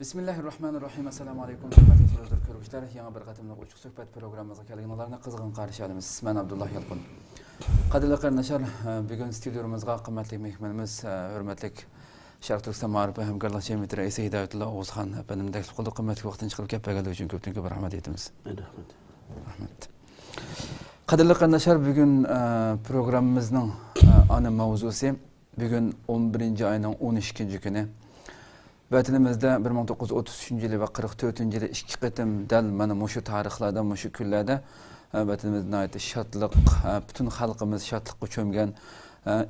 Bismillahirrahmanirrahim. Assalamu alaykum. Hurmatli televizor ko'ruvchilar, yangi bir qatimliq ochiq suhbat programmamizga kelganlarni qizg'in qarshi olamiz. Men Abdullah Yalqin. Qadrli qarindoshlar, bugun studiyamizga qimmatli mehmonimiz, hurmatli Sharq Turkiston ma'rifat va hamkorlik jamiyati raisi Hidoyatullo O'g'uzxon apanimiz taklif qildi. Qimmatli vaqtini chiqarib kelganligi uchun ko'p rahmat aytamiz. Rahmat. Qadrli qarindoshlar, bugun programmamizning ana mavzusi bugun 11 oyning 12 kuni Vatanimizda 1933 va 44 ikki qatim dal mana mushu tarixlarda, mushu kunlarda vatanimizda shodliq, butun xalqimiz shodliqqa cho'mgan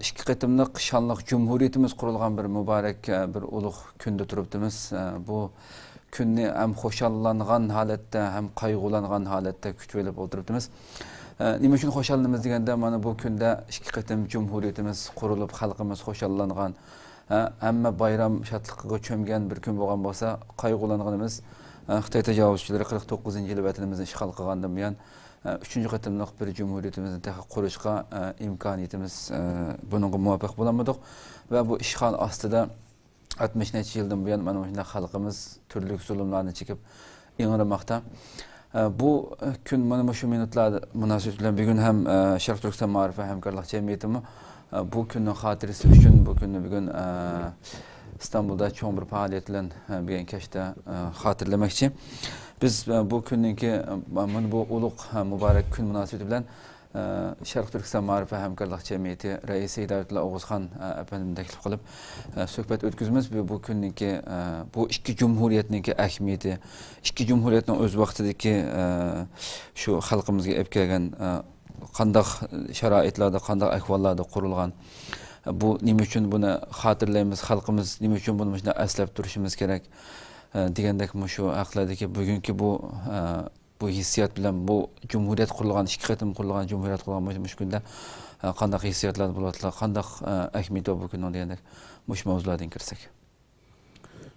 ikki qatimliq shonliq jumhuriyatimiz qurilgan bir muborak bir ulug' kunda turibdimiz. Bu kunni ham xo'shallangan holatda, ham qayg'ulangan holatda kutib olib o'tiribdimiz. Nima uchun xo'shallanamiz deganda, mana bu kunda ikki qatim jumhuriyatimiz qurilib, xalqimiz xo'shallangan hamma bayram shodligiga cho'mgan bir kun bo'lgan bo'lsa, qayg'ulanganimiz Xitoy tajovuzchilari 49-yil vatanimizni ishg'ol qilgandan buyon 3-qatimliq bir jumhuriyatimizni qurishga imkoniyatimiz bunga muvaffaq bo'lmadik va bu ishg'ol ostida 60 necha yildan buyon mana shunday xalqimiz turli zulmlarni chekib ingramoqda. Bu kun mana shu minutlar munosabati bilan bugun ham Sharq Turkiston ma'rifat va hamkorlik jamiyatimi bu kunning xotirasi uchun bu kunni bugun İstanbulda cho'ng bir faoliyat bilan bugun kechda xotirlamoqchi. Biz bu kunninki mana bu ulug' muborak kun munosabati bilan Sharq Turkiston ma'rifat va hamkorlik jamiyati raisi Hidoyatullo O'g'uzxon apanimizni taklif qilib suhbat o'tkazamiz. Bu kunninki bu ikki jumhuriyatninki ahamiyati, ikki jumhuriyatning o'z vaqtidagi shu xalqimizga olib kelgan qandaq sharoitlarda, qandaq ahvollarda qurilgan, bu nima uchun buni xotirlaymiz, xalqimiz nima uchun buni shunday aslab turishimiz kerak degandek shu haqlardagi bugungi bu hissiyot bilan bu jumhuriyat qurilgan, ikki qatim qurilgan jumhuriyat qurilgan shu kunda qandaq hissiyotlar bo'ladi, qandaq ahamiyat bu kunning degandek shu mavzulardan kirsak.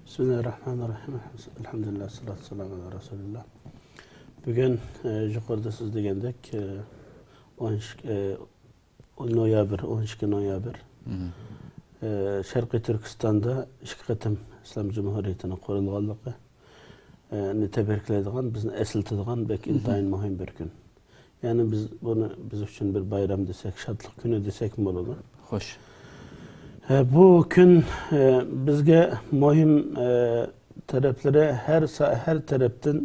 Bismillahirrahmanirrahim. Alhamdulillah, salatu vassalamu ala rasulillah. Bugun yuqorida siz degandek 12 noyabr Sharqiy Turkistonda ikki qatim Islom Jumhuriyatining qurilganligi tabriklaydigan, bizni eslatadigan bek intayin muhim bir kun. Ya'ni biz uchun bir bayram desak, shodlik kuni desak bo'ladi. Xo'sh. Bu kun bizga muhim taraflari her tarafdan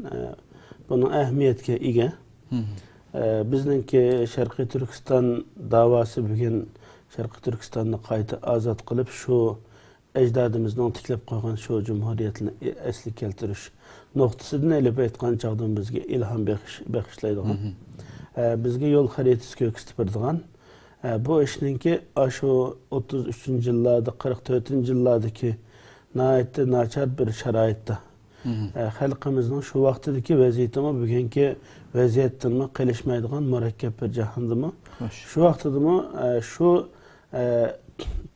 bunun ahamiyatga ega. Bizningki Sharqiy Turkiston davası bugün Sharqiy Turkistonni qayta ozod qilib, shu ajdodimizning tiklab qo'ygan shu jumhuriyatni asli keltirish nuqtasidan elib aytgan chog'dan bizga ilhom bag'ishlaydigan, bizga yo'l xaritasi ko'rsatib beradigan, bu ishninki shu 33-yillarda, 44-yillardagi nihoyatda nachar bir sharoitda xalqimizning shu vaqtdagi vaziyatimi bugungi vaziyatdan qilishmaydigan murakkab bir jahondami, shu vaqtdami shu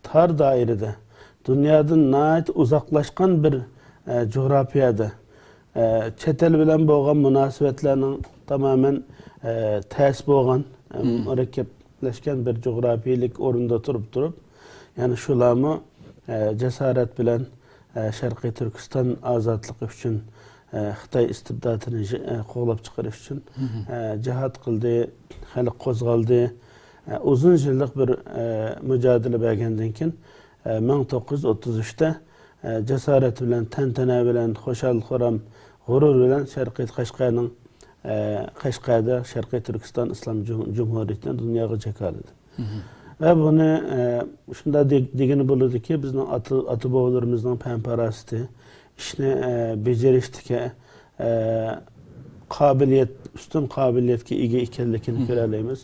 tar doirada dunyodan nihoyat uzoqlashgan bir coğrafiyada chet el bilan bo'lgan munosabatlarning tamoman ters bo'lgan murakkablashgan bir coğrafiyalik o'rinda turib ya'ni shularni jasorat bilan Sharqiy Turkiston ozodligi uchun Xitoy istibdodini qo'g'lab chiqarish uchun jihad qildi, xalq qo'zg'aldi. Uzun yillik bir mücadele bergandan keyin 1933'da jasorat bilan, tantana bilan, xo'shal-xuram, g'urur bilan Qashqarda Sharqiy Turkiston Islom Jumhuriyatini dunyoga jakoladi. Ve bunu şunda degini bo'ladi ki, bizning ata bobolarimizning pamparasti, ishni bejarishga qobiliyat, ustun qobiliyatga ega ekanligini ko'ralaymiz.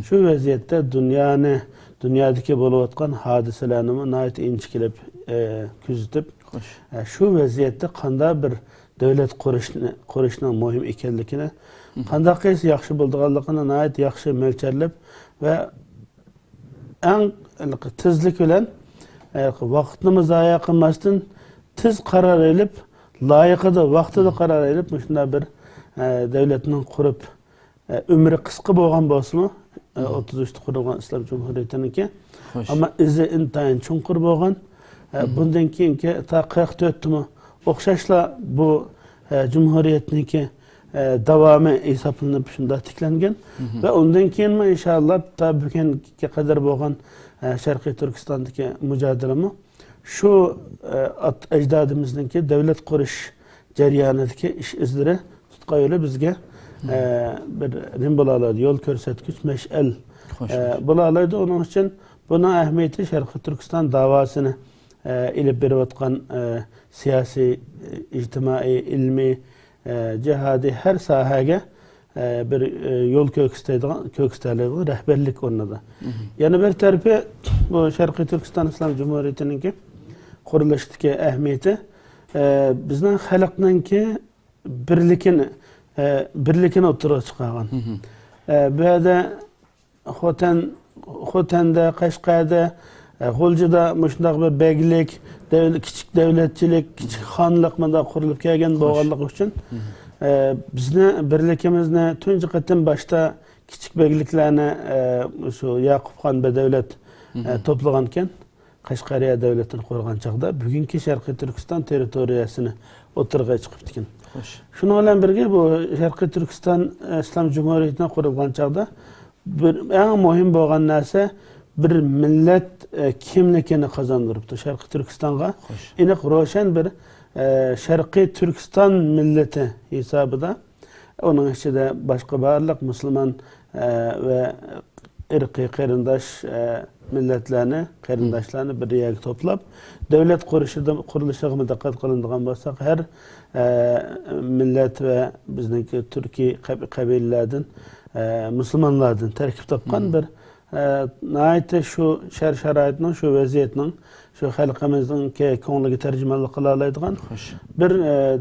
Shu vaziyatda dunyodagi bo'layotgan hodisalarni nihoyat inchikilib kuzatib, shu vaziyatda qanday bir davlat qurishning muhim ekanligini, qanday qilsa yaxshi bo'lganligini nihoyat yaxshi mo'lchallab va en tezlik bilan vaqtni zoya qilmasdan tez qaror olib, loyiqida vaqtida qaror olib, shunday bir davlatning qurib umri qisqa bo'lgan bo'lsa-mu, 33 qurilgan Islom Jumhuriyatiniki, ammo izi intayin chunqur bo'lgan. Bundan keyingi ta 44 O'xshashla bu Cumhuriyetniki davamı hesaplanıp şunda tiklengen ve ondan keyin inşallah ta bugünkü kadar bo'lgan Sharqiy Turkistondagi mücadelemi şu ecdadimizniki devlet qurish jarayonidagi ish izlari tutqayli bizga bir nim bo'la yol ko'rsatgich mash'al bo'la oladi. Onun için buna ahamiyeti Sharqiy Turkiston davasini ilib berayotgan siyasi, ijtimoiy, ilmiy, cihadi her sahaga bir yol köksteydiği rehberlik onunla. Yani bir tarafı bu Sharqiy Turkiston İslam Cumhuriyeti'ninki kuruluştaki ahmiyeti bizden halkınki birlikini oturuğa çıkargan. Böyle Xotan'da, Qashqar'da, G'uljida muşundaq bir beglik, kichik davlatchilik, kichik xonliqmada qurilib kelgan bo'lganligi uchun bizni birlikimizni tunji qatim boshda kichik begliklarni shu Yaqubxon badavlat to'plagan ekan. Qashqariya davlatini qurgan chaqda bugungi Sharqiy Turkiston territoriyasini o'tirg'a chiqib ekan. Shuning bilan birga bu Sharqiy Turkiston Islom Cumhuriyetini qurilgan chaqda bir eng muhim bo'lgan narsa bir millet kimlikini kazandırıptı Sharqiy Turkistonga. Aniq ro'shan bir Sharqiy Turkiston milleti hesabida onun içinde başka barliq Müslüman ve irqiy qarindosh milletlerini, qarindoshlarni bir yerga to'plab davlat qurilishiga diqqat qilinadigan bo'lsak, her millet ve bizniki Türkiye qabilalardan Müslümanlardan tarkib topgan bir nəhayət şu şərait-şəraitinin, şu vəziyyətinin, şu xalqımızın ko'ngliga tərcüməlik qila oladigan bir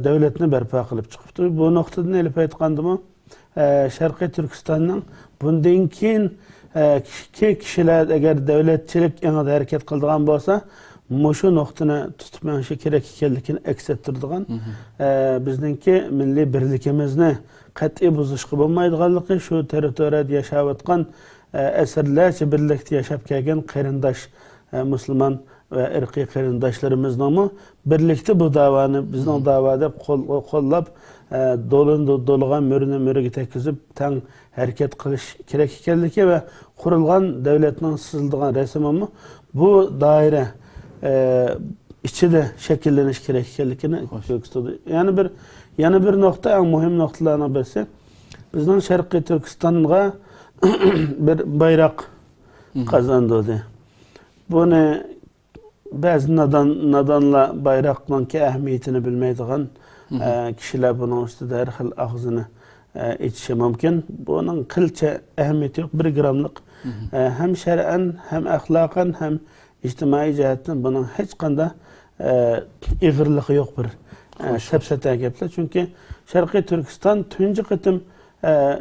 davlatni barpo qilib chiqibdi. Bu nuqtadan elib aytgandimi, Sharqiy Turkistonning bundan keyin kishilar agar davlatchilik yo'lida harakat qiladigan bo'lsa, mushu nuqtani tutib menishi kerak ekanligini aks ettiradigan, bizningki milliy birligimizni qat'iy buzishga bo'lmaydiganligi, shu territoriyada yashayotgan asrlarcha birlikte yaşap kelgan qarindosh Müslüman ve irqiy qarindoshlarimizni birlikte bu davani bizning davo deb qo'llab do'lg'an mo'riga tekkizib tang harakat qilish kerak ekanligi va qurilgan davlatning sızıldıgan rasmimi bu doira ichida shakllanish kerak ekanligini ko'rsatdi. Yani bir nokta, en muhim noktalardan birisi bizning Sharqiy Turkistonga bir bayrak kazandı. Bunu bazı nadanla bayrakla ki ehemmiyetini bilmeydiğin kişiler bunun üstüde her xil ağzını içişi mümkün. Bunun kılça ehemmiyeti yok. Bir gramlık hem şer'en, hem ahlakan, hem ictimai cihetten bunun hiç kanda iğirliği yok bir sepsete gepler. Çünkü Sharqiy Turkiston tunji qatim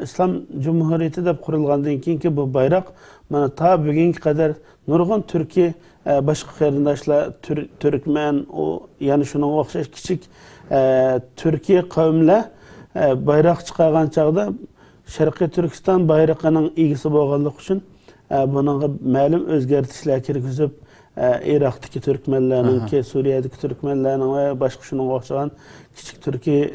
İslam Cumhuriyeti de kurulgandan ki bu bayrak mana ta bugünkü kadar nurg'un Türkiye başka qarindoshlar Türkmen o yani şunun o'xshash kichik Türkiye kavimler bayrak chiqargan chaqda Sharqiy Turkiston bayrog'ining egisi bo'lganligi uchun bunga ma'lum o'zgartishlar kirgizib Irak'taki Türkmenlerinin ki Suriye'deki Türkmenlerinin ve başka şunun o'xshagan kichik Türkiye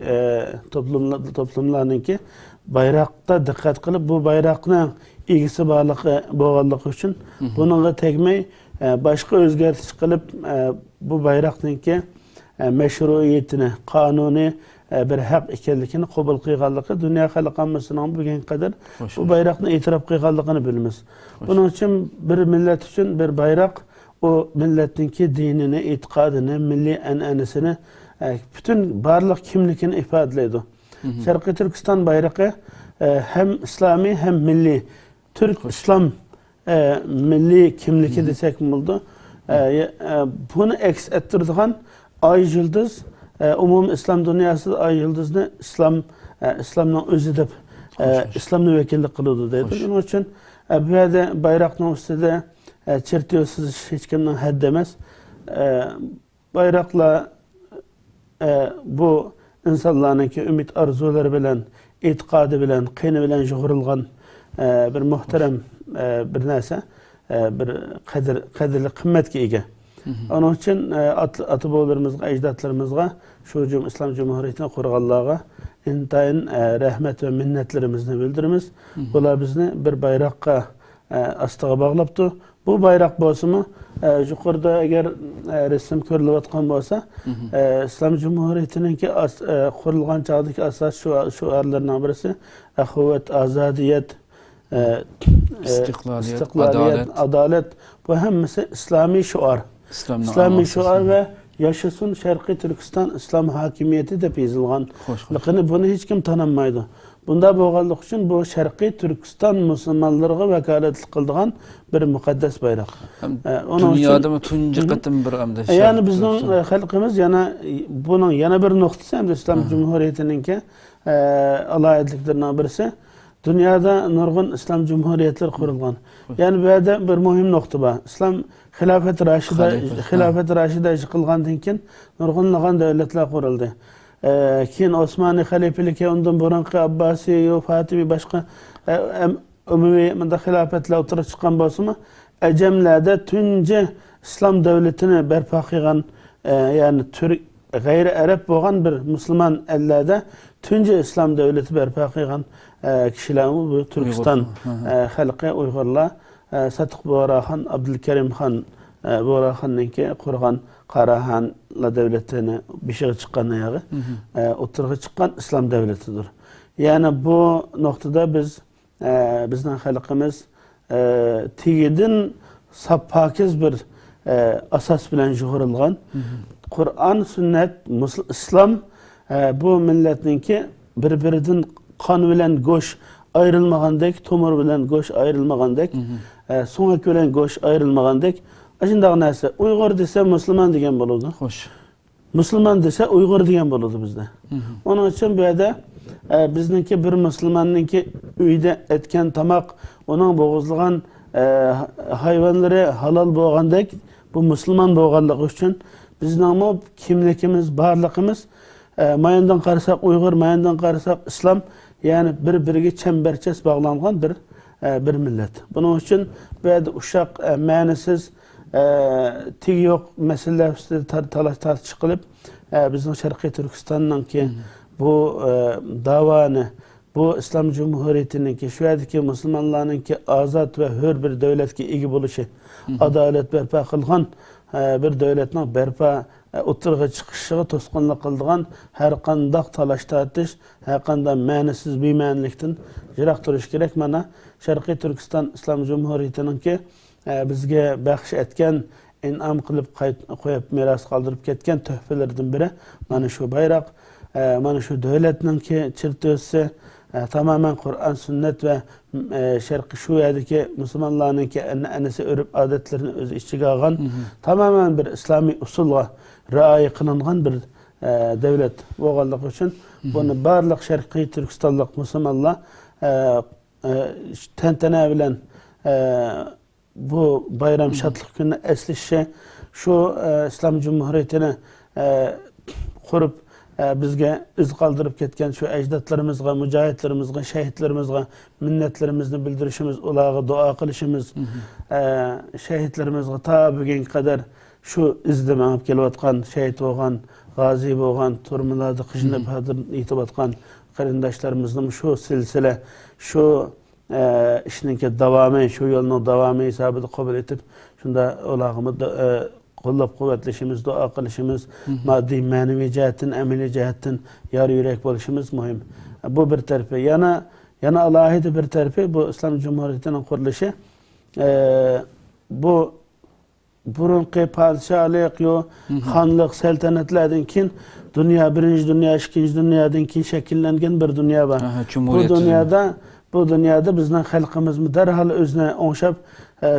toplumlarının ki bayrakta dikkat qilib bu bayrakning egisi bo'lganligi uchun bunga tegmay başka o'zgartish qilib bu bayrakninki meşruiyetini, kanuni bir haq ekanligini qabul qilganligi dunyo xalqimizning bugunga qadar bu bayrakni e'tirof qilganligini bilamiz. Bunun için bir millet için bir bayrak o milletinki dinini, itiqadini, milli an'anasini, bütün barliq kimligini ifodalaydi. Sharqiy Turkiston bayrağı hem İslami hem milli Türk-İslam milli kimligi desek bo'ldi. Bunu aks ettirdigan ay yıldız umum İslam dünyasida ay yıldızını İslamning o'zi deb İslamni vakillik qiladi deydi. Shuning uchun bu yerda bayroqning ustida chertiyosiz hech kimning haddi emas. Bayroqlar bu insanlarınki ümit arzuları bilen, itiqadı bilen, qiyni bilen yoğrulgan bir muhterem bir narsa, bir qadrli qimmatga ega. Onun için ata-bobalarimizga, ejdatlarimizga, şu İslam Cumhuriyeti'ni kurganlarga intayin rahmet ve minnetlerimizni bildirimiz. Bular bizni bir bayrakka astığa bağlaptı. Bu bayrak bolsunmu yukarıda eğer resim körülüvatkan bolsa İslam Cumhuriyeti'ninki kurulgan çağdaki asas şuarlarından birisi ahuvet, azadiyet, istiklaliyet, adalet. Bu hemmisi İslami şuar. İslami şuar ve yaşasın Şarkı Türkistan İslam hakimiyeti de yazılgan. Lakin bunu hiç kim tanımaydı. Bunda boğallık için bu Şarkı Türkistan Müslümanlarına vekaletli kıldıgan bir mukaddes bayrak. Dünyada mı tuncu kıtım bir amda? Yani bizim halkımız bunun yana bir noktası hem de İslam Cumhuriyeti'ninki alayetliklerinden birisi. Dünyada nurgun İslam Cumhuriyetleri kurulgan. Yani böyle bir mühim nokta var. İslam Hilafet-i Raşida yıkılgandan keyin nurgunlagan devletler kuruldu. Keyin Osmani halifeliği ondan boranqı Abbasi, Fatimi başka umumi mında hilafetler oturup çıkan bolsunmu Ecemlerde tünce İslam devletini berpa qilgan yani gayri Arap bo'lgan bir Müslüman ellerde tünce İslam devleti berpa qilgan kişilerimiz bu Türkistan halkı Uygurlar Satık Borahan, Abdülkerim Han Borahan'ınki kurgan Karahan'la devletini bir şey çıkan ayağı oturuğa çıkan İslam devletidir. Yani bu noktada bizden halkımız tigidin sappakiz bir asas bilen juhurulgan. Kur'an, sünnet, İslam bu milletinki birbirinden kan bilen goş ayrılmagandek, tomur bilen goş ayrılmagandek, soňa bilen goş ayrılmagandek. Aşındağı näse Uygur dese Müslüman degen boludu. Hoş. Müslüman dese Uygur degen boludu bizde. Onun için böyle bizninki bir Müslümanınki üyde etken tamak, onun boğuzlagan hayvanları halal boğandek, bu Müslüman boğanlık için bizning kimlikimiz, barlığımız mayandan qarasak Uygur, mayandan qarasak İslam, yani bir-biriga çemberçes bağlangan bir millet. Bunun için böyle uşak manisiz tigi yok meseleler üstüde talaş tartışıp kılıp bizim Şarkı Türkistan'dan ki bu davanı, bu İslam Cumhuriyeti'nin ki şu yerdeki Müslümanların ki azat ve hür bir devlet ki igi buluşu, adalet berpa kılgan bir devletine berpa oturga çıkışı tosqunluk kıldıgan her kandak talaş tartış, her kandak manisiz beymanlikten jirak duruş gerek. Mana Şarkı Türkistan İslam Cumhuriyeti'nin ki bizge bahş etken, inam kılıp koyup miras kaldırıp ketken töhfelerden biri mana şu bayrak, mana şu devletinin ki çirtüsü tamamen Kur'an, sünnet ve Şarkı şu yerdeki Müslümanların ki enesi örüp adetlerini öz içine algan tamamen bir İslami usulla riayet kılıngan bir devlet boğallık için bunu barlık Şarkı Türkistanlık Müslümanlar tentene bilen bu bayram şatlık günü eslişe şu İslam Cumhuriyeti'ni kurup bizge iz kaldırıp ketken şu ecdatlarımızga, mücahitlerimizga, şehitlerimizga minnetlerimizni bildirişimiz, ulağa dua kılışımız, şehitlerimizga ta bugün kadar şu izde mağıp geliyotgan, şehit olgan, gazi olgan, turmuladı, kışında bahadır itib atkan karindaşlarımızın şu silsile, şu işinki devamı, şu yolun devamı hesabını kabul edip şunda ulağımı kollab kuvvetleşimiz, dua kılışımız, maddi manevi cihetin, emeli cihetin yar yürek buluşumuz mühim. Bu bir tarafı. Yana alahide bir tarafı bu İslam Cumhuriyeti'nin kuruluşu. Bu burunqi padişahlık yo, hanlık, seltanetlerden kin dünya, birinci dünya, ikinci dünyadan kin şekillengen bir dünya var. Bu dünyada bizden halkımız derhal özüne onşap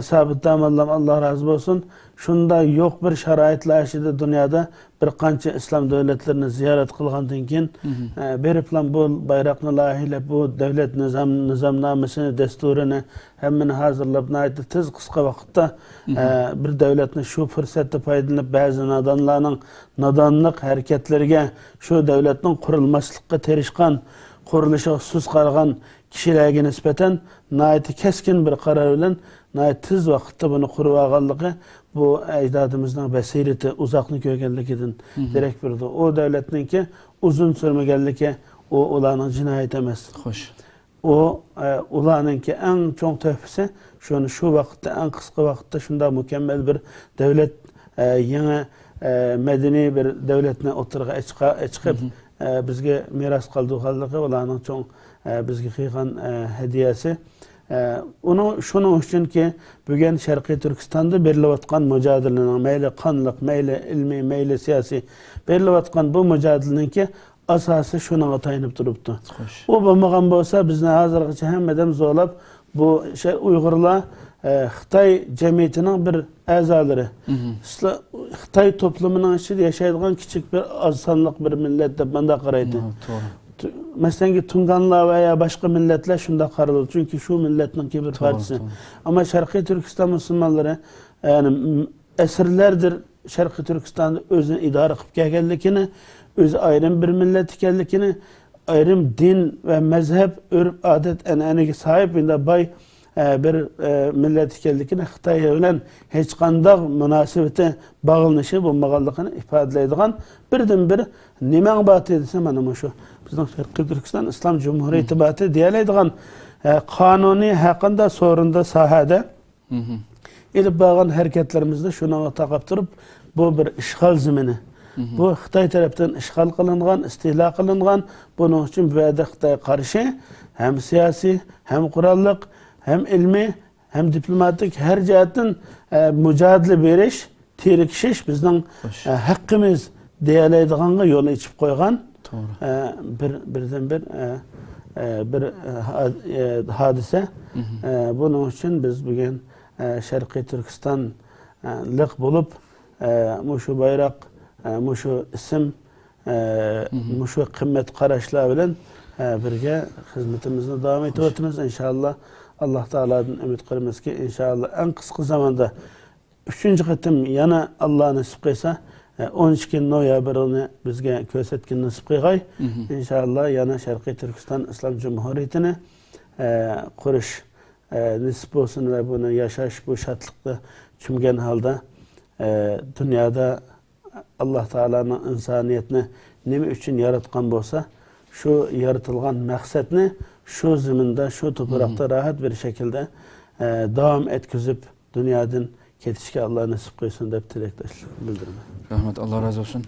sabit damallam Allah razı olsun. Şunda yok bir şaraitla aşıda dünyada bir kança İslam devletlerini ziyaret kılgandan keyin berip lan bu bayrakны lahile bu devlet nizamnamesini, desturunu hemmini hazırlap nayet tez kısa vakitte bir devletni şu fırsatı faydalanıp bazı nadanlarning nadanlık hareketlerine şu devletin kurulmaslıkka terişkan, kuruluşa sus qargan kişilerge nispeten nayeti keskin bir karar bilen nayet tez vakitte bunu kurup alganlığı bu ecdadımızdan basireti uzaklık görgenlikinden direkt bir de o devletin ki uzun sürmegenliki o ulanın cinayet emez. Hoş. O ulanın ki en çok töhfesi şu vakitte en kısa vakitte şunda mükemmel bir devlet yeni medeni bir devletine oturuğa çıkıp bizge miras kaldığı halde ulanın çok bizge kıygan hediyesi. Şunun için ki bugün Şarkı Türkistan'da berilevatkan mücadelenin meyli kanlık, meyli ilmi, meyli siyasi berilevatkan bu mücadelenin ki asası şuna tayinip duruptu. O bulmagan bolsa bizni hazırgacha hemmeden zorlap bu Uygurlar Xitay cemiyetinin bir azaları. Xitay toplumunun içinde yaşaydıgan küçük bir az sanlık bir millet de banda qaraydı. Mesela Tunganlar veya başka milletler şunda qaralır. Çünkü şu milletin ki bir partisi. Ama Şarkı Türkistan Müslümanları yani esirlerdir Şarkı Türkistan'da özünü idare qıp kelgenlikini, öz ayrım bir millet ekenlikini, ayrım din ve mezhep, örf, adet, en'anege sahip inde bay bir millet ekenlikini Xitay'a bilen hiç qandaq münasebeti bağlanışı bulmağanlığını ifadələydiğən birden bir nimen batı edilse mana şu. Bizden Şarkı Türkistan İslam Cumhuriyeti batı diyeləydiğən kanuni hakkında sorunda sahada ilip bağlan hareketlerimizde şuna takap durup bu bir işgal zemini. Bu Xitay tarafından işgal kılıngan, istila kılıngan. Bunun için bu yerde Xitay'a karşı hem siyasi, hem kurallık, hem ilmi, hem diplomatik her cihetten mücadele beriş, tirikişiş bizden hakkımız diyeleydiğine yolu içip koygan birden bir hadise. Bunun için biz bugün Şarkı Türkistanlık bulup şu bayrak, şu isim, şu kıymet karışla bilen birge hizmetimizde devam ediyoruz. İnşallah Allah Teala'dan ümit kılmaz ki inşallah en kısa zamanda 3. kıtım yana Allah nasip kıysa 12 noyabrını bizge kösetkin nasip kıygay. İnşallah yana Şarkı Türkistan İslam Cumhuriyeti'ne kuruş nasip olsun ve bunu yaşaş bu şatlıkta çümgen halde dünyada Allah Teala'nın insaniyetini nemi için yaratkan bolsa şu yaratılgan maksatını şu zeminde, şu toprakta rahat bir şekilde devam etkizip dünyadan ketişke Allah nasip kılsın dep tilektaşlık bildirme. Rahmet, Allah razı olsun.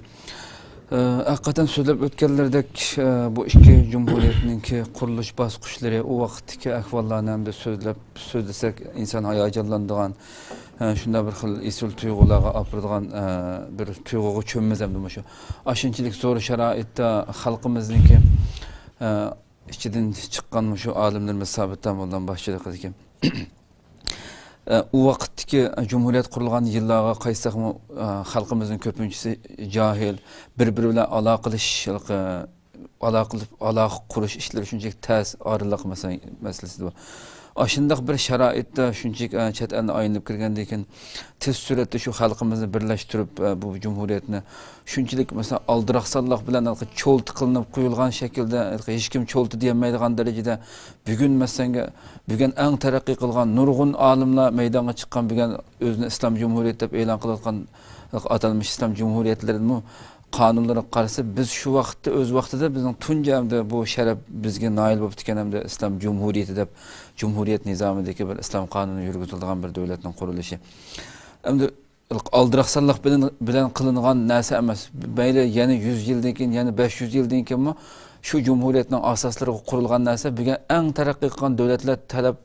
Hakikaten söylep ötkenlerdek bu iki cumhuriyetinki kuruluş basqıçları o vaxtki ahvallarını hem de söylesek insan hayacanlandığan şunda bir xil esil tuyg'ularga apırdıgan bir tuyg'uga çönmez hem de şu. Aşınçılık zor şaraitde halkımızniki içinden çıkan şu alimlerimiz sabittan boldan başladık ekan. O vaxtki Cumhuriyet kurulgan yıllarga qaysak halkımızın köpüncüsü cahil, bir-biri bilen alaq kuruş işleri şunchalik tez arılık meselesi bu. Aşındaq bir şaraitde şunchalik chet elni ayınıp kirgenden keyin tez suratda şu halkımızı birleştirip bu cumhuriyetni şunchalik mesela aldıraqsallıq bilen çoğultu kılınıp kuyulgan şekilde hiç kim çoğultu diyemeydigan derecede bugün mesela bugün en terakki kılgan nurgun alimler meydana çıkan bugün özünü İslam Cumhuriyeti dep e'lon qilayotgan atalmış İslam Cumhuriyetlerinin kanunlara karşı biz şu vaxtda öz vaxtida bizning tunji hamda bu sharaf bizga nail bo'lib ketgan hamda İslam Cumhuriyeti deb Cumhuriyet nizamidagi bir İslam kanunu yurgitilgan bir davlatning qurilishi. Hamda aldıraqsallıq bilen kılıngan narsa emas. Böyle yani 100 yıldan keyin, yani 500 yıldan keyin şu Cumhuriyetning asaslariga qurilgan narsa bugün en terakki qilgan davlatlar talab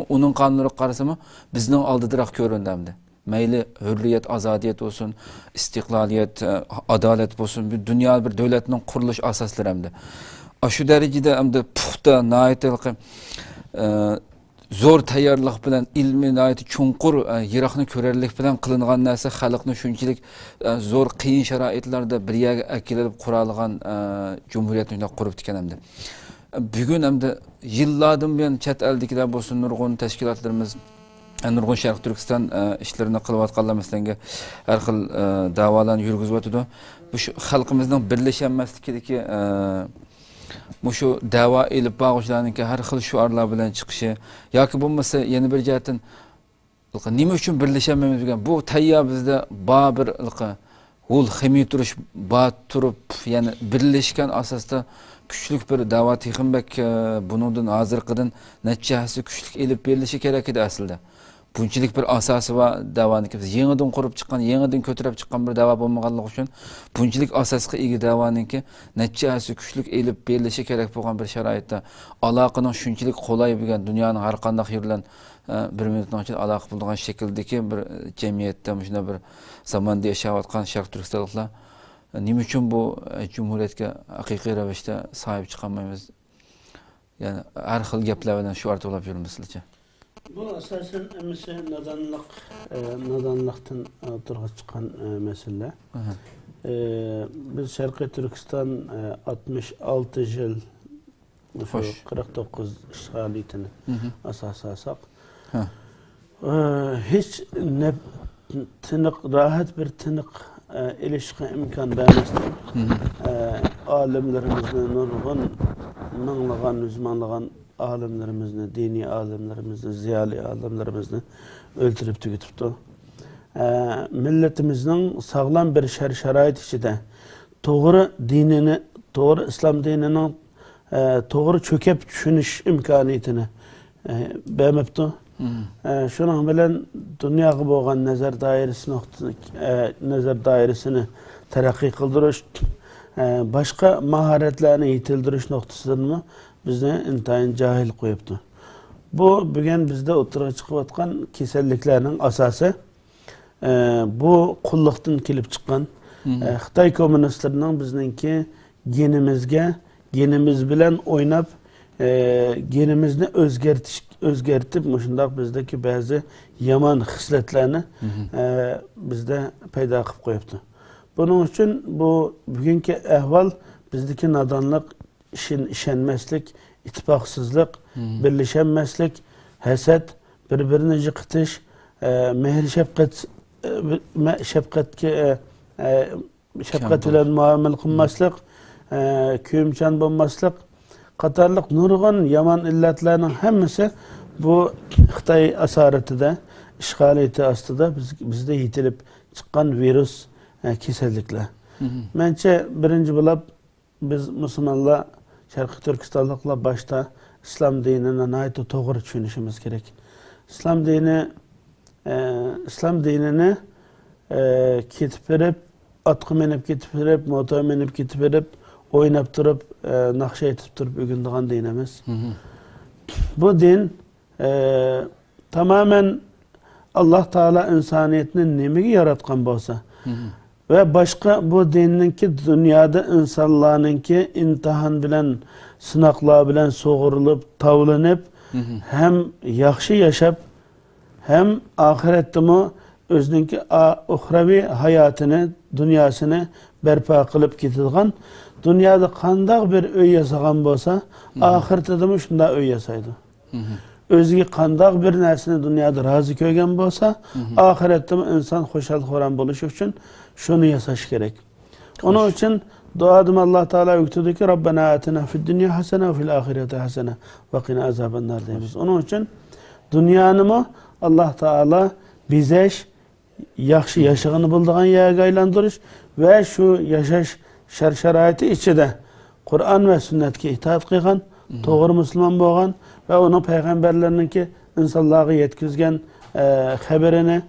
onun kanunlariga qarasimi bizning oldiroq ko'rindi hamda. Meyli hürriyet, azadiyet olsun, istiklaliyet, adalet olsun, bir dünya bir devletinin kuruluş asasları hem de. Şu derecede hem de puhta, nait zor tayyorlik bilen ilmi nait chunqur yiroqni ko'rarlik bilen qilingan narsa xalqni shunchalik zor qiyin sharoitlarda bir yerga akilib quralgan cumhuriyetni qurib ekan hamda. Bugun hamda yillardan buyon chet eldagilar bo'lsin, nurg'un tashkilotlarimiz nurg'un Sharq Turkiston ishlarini qilayotganlar masalan har xil da'volarni yurgizyotdi. Bu xalqimizning birlashanmasligidagi şu dava elip bağışlarınki her xil şuarlar bilen çıkışı yoki bo'lmasa yana bir jihatdan nima uchun birlashamiz degan bu tayyor bizda bir ul ximiy turish turib ya'ni birlashgan asosda kuchlik bir da'vat yig'imbak buningdan hozirgidan natijasi kuchlik elib berilishi kerak edi aslida. Bunchilik bir asosi va da'voniki biz yangidan qurib chiqqan, yangidan ko'tarib chiqqan bir da'vo bo'lmaganligi uchun bunchilik asosga ega da'voniki natijasi kuchlik elib berilishi kerak bo'lgan bir sharoitda aloqaning shunchalik qulay bo'lgan dunyoning har qanday yerdan bir minutdan ichida aloqa bo'lgan shakldagi bir jamiyatda shunday bir zamonda yashayotgan sharq turkistonliklar nima uchun bu jumhuriyatga haqiqiy ravishda sahib chiqolmaymiz? Ya'ni har xil gaplar bilan shu ortiqlab yurimiz sizlarcha. Bu asasen emisi nadanlıktan ortaya çıkan mesele. Biz Şarkı Türkistan 66 yıl 49 işgaliyetini asas alsak. Hiç ne tınık, rahat bir tınık ilişki imkan vermezdi. Alimlerimizle nurgun, nağlagan, uzmanlagan alimlerimizni, dini alimlerimizni, ziyali alimlerimizni öldürüp tüketipti. Milletimizin sağlam bir şerait içinde doğru dinini, doğru İslam dininin doğru çökep düşünüş imkaniyetini beğenmepti. Şunun bilen dünya gibi olan nazar dairesini terakki kıldırış, başka maharetlerini yitildiriş noktasıdır mı? Bizde intayin cahil koyuptu. Bu bugün bizde oturuğa çıkıvatkan keselliklerinin asası bu kulluktan kelip çıkan Xitay komünistlerinin bizdenki genimiz bilen oynap genimizni özgertip muşundak bizdeki bazı yaman hisletlerini bizde payda kılıp koyuptu. Bunun için bu bugünkü ehval bizdeki nadanlık, işenmezlik, ittifaksızlık, birleşemezlik, haset, birbirine yıkıtış, mehir şefkat ile muamele kılmaslık, köyümçan bulmaslık, katarlık nurgun yaman illetlerinin hemisi bu Xitay asareti de, işgaliyeti aslında bizde yitilip çıkan virüs kesellikler. Bence birinci bulab biz Müslümanlar Şarkı Türkistanlıkla başta İslam dinine ait doğru düşünüşümüz gerek. İslam dinini ketip verip, atkı menip ketip verip, motor menip ketip verip, oynap durup, nakşa etip durup ögündüğün dinimiz. Bu din tamamen Allah Teala insaniyetinin nemigi yaratkan bolsa ve başka bu dininki dünyada insanlarınki imtihan bilen, sınaklar bilen soğurulup, tavlanıp hem yaxşı yaşap hem ahirette mi özünki uhravi hayatını, dünyasını berpa kılıp getirgen dünyada kandak bir öy yasagan bolsa ahirette de mi şunda öy yasaydı. Özüge kandak bir nersini dünyada razı köygen bolsa ahirette mi insan hoşal horan buluş için şunu yasaş gerek. Onun için duadım Allah Teala yüktüdü ki Rabbena atina fid dünya hasene ve fil ahirete hasene ve qina azabennar deyimiz. Onun için dünyanı mı Allah Teala bize yaxşı yaşağını bulduğun yere aylandırış ve şu yaşaş şeraiti içinde Kur'an ve sünnetke itaat kıygan, doğru Müslüman boğan ve onun peygamberlerininki insanlığa yetkizgen haberini,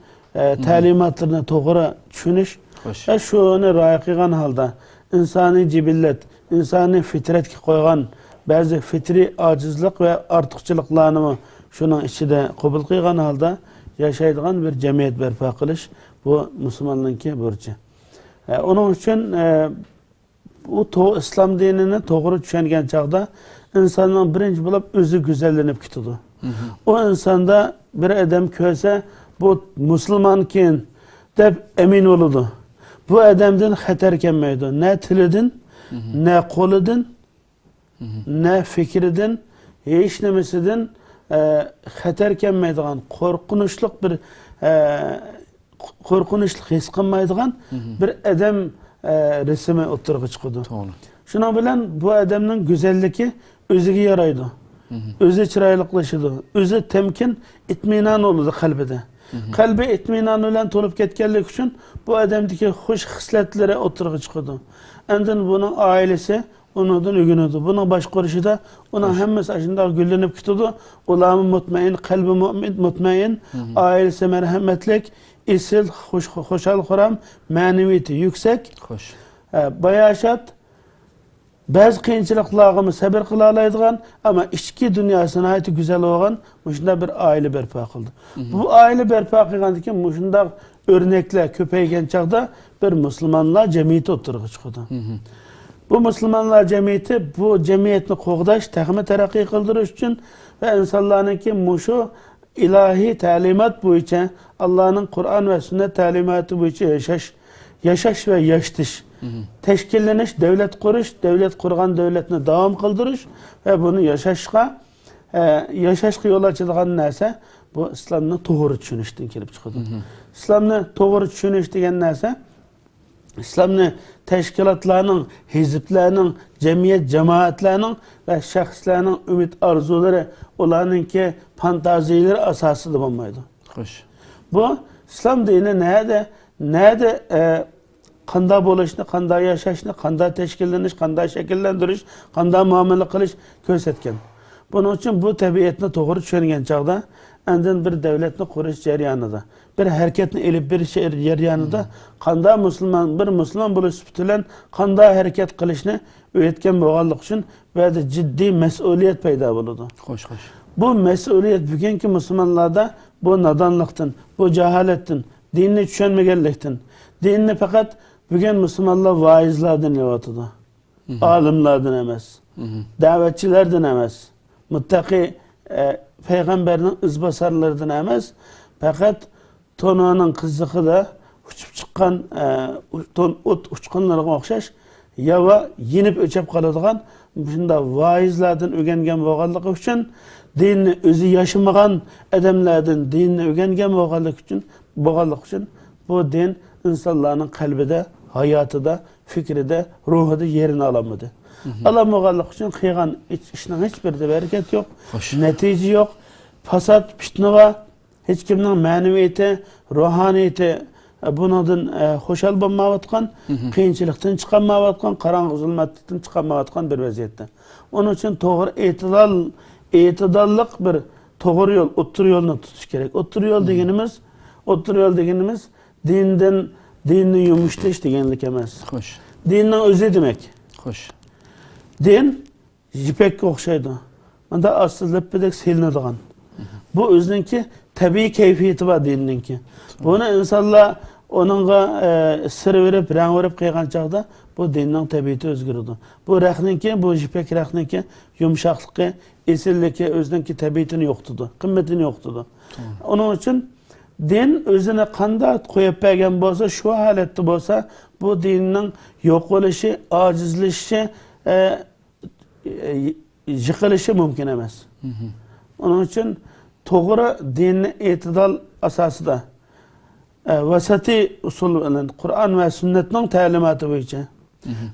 talimatlarını doğru düşünüş ve şunu raya kıygan halde insani cibillet, insani fitret ki koygan bazı fitri acizlik ve artıkçılıklarını şunun içinde kabul kıygan halde yaşaydıgan bir cemiyet berpa kılış bu Müslümanlığınki burcu. Onun için bu İslam dinini doğru düşüngen çağda insanın birinci bulup özü güzellenip gidiyordu. O insanda bir adam köse bu Müslümankin dep emin oludu. Bu adamdan xatar kelmaydi. Ne tilidin, ne qo'lidin, ne fikridin, hech nimasidan xatar kelmaydigan, qo'rqinchli his qilmaydigan bir adam resmi o'tirg'i chiqadi. Shuning bilan bu odamning go'zalligi o'ziga yaraydi. O'zi chiroyliqlashadi. O'zi temkin, itminon bo'ladi qalbida. Kalbi itminan bilen tolup ketkenlik için bu adamdaki hoş hisletlere oturgu çıkıyordu. Endin bunun ailesi onundan ügünüdü. Bunun başkorusu da onun hemmesi aşında güllenip gidiyordu. Ulamı mutmain, kalbi mutmain, ailesi merhametlik, isil, hoşal kuram, maneviyeti yüksek. Hoş. Bayaşat, bazı kıyınçılıklarımı sabır kılalaydıgan ama içki dünyasına ait güzel olan muşunda bir aile berpa kıldı. Bu aile berpa kılgandaki muşunda örnekler köpeygen çağda bir Müslümanlar cemiyeti oturgu çıkıyordu. Bu Müslümanlar cemiyeti bu cemiyetini qoğdaş, təximi tərəqqi qıldırış üçün ve insanların ki muşu ilahi talimat boyunca Allah'ın Kur'an ve sünnet talimatı boyunca yaşaş ve yaştış. Teşkilleniş, devlet kuruş, devlet kurgan devletini devam kıldırış ve bunu yaşaşqa yol açılgan neyse bu İslam'ın doğru düşünüşten kelip çıkıyordu. İslam'ın doğru düşünüş degen neyse İslam'ın teşkilatlarının, hiziplerinin, cemiyet cemaatlerinin ve şahıslarının ümit arzuları olanın ki fantazileri asası da olmaydı. Hoş. Bu İslam dini nerede kanda boluşunu, kanda yaşaşını, kanda teşkilleniş, kanda şekillendiriş, kanda muamele kılış gösterken. Bunun için bu tabiatını doğru düşüngen çağda endin bir devletini kuruş jaryanıda, bir hareketini elip bir şehir jaryanıda kanda bir Müslüman buluş süpütülen kanda hareket kılışını öğretken boğallık için ve de ciddi mesuliyet payda buludu. Hoş. Bu mesuliyet bugünkü Müslümanlarda bu nadanlıktan, bu cehaletten, dinini düşünmegenlikten, dinini fakat bugün Müslümanlar vaizlerden levatıda. Alimlerden emez. Davetçilerden emez. Muttaki peygamberinin izbasarlarından emez. Fakat tonanın kızıqı da uçup çıkan uçqunlarına okşaş yava yenip öçep kalıdığan bunda vaizlerden ögengen boğallık için dinini özü yaşamagan adamlardan dinini ögengen boğallık için bu din insanların kalbide, hayatıda, fikride, ruhuda yerini alamadı. Alamaganlık için kıygan işinin hiçbir de bereket yok. Netice yok. Fasat, piştnıva, hiç kimden maneviyeti, ruhaniyeti bundan hoşal bulmavatkan, kıyınçılıktan çıkanmavatkan, karanlık zulmetlikten çıkanmavatkan bir vaziyette. Onun için doğru itidallık bir doğru yol, otur yolunu tutuş gerek. Otur yol degenimiz dinini yumuştuş degenlik emez. Hoş. Dinin özü demek. Hoş. Din jipekke okşaydı. Onda asıl lepedek silinadigan. Bu özününki tabii keyfiyeti var dininki. Bunu insanlar onunla sır verip, rang verip kıygan çağda bu dinin tabiiyeti özgürdü. Bu rahninki, bu jipek rahninki yumuşaklığı, esilliki, özününki tabiiyetini yoktudu. Kıymetini yoktudu. Onun için din özüne kanda koyup bergen bolsa, şu halette bolsa bu dinin yok oluşu, acizleşişi, yıkılışı mümkün emez. Onun için doğru dini itidal asası da vasati usul Kur'an ve sünnetin talimatı boyunca